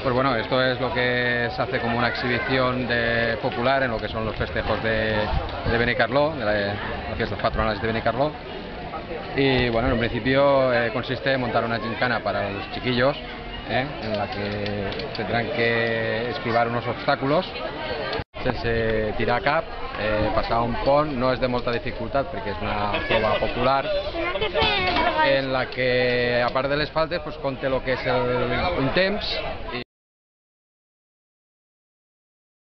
Pues bueno, esto es lo que se hace como una exhibición popular en lo que son los festejos de Benicarló, de las fiestas patronales de Benicarló. Y bueno, en un principio consiste en montar una gincana para los chiquillos, en la que tendrán que esquivar unos obstáculos. Se tira a cap, passar un pont, no és de molta dificultat perquè és una prova popular en la que, a part de les faltes, pues, compte el que és un temps.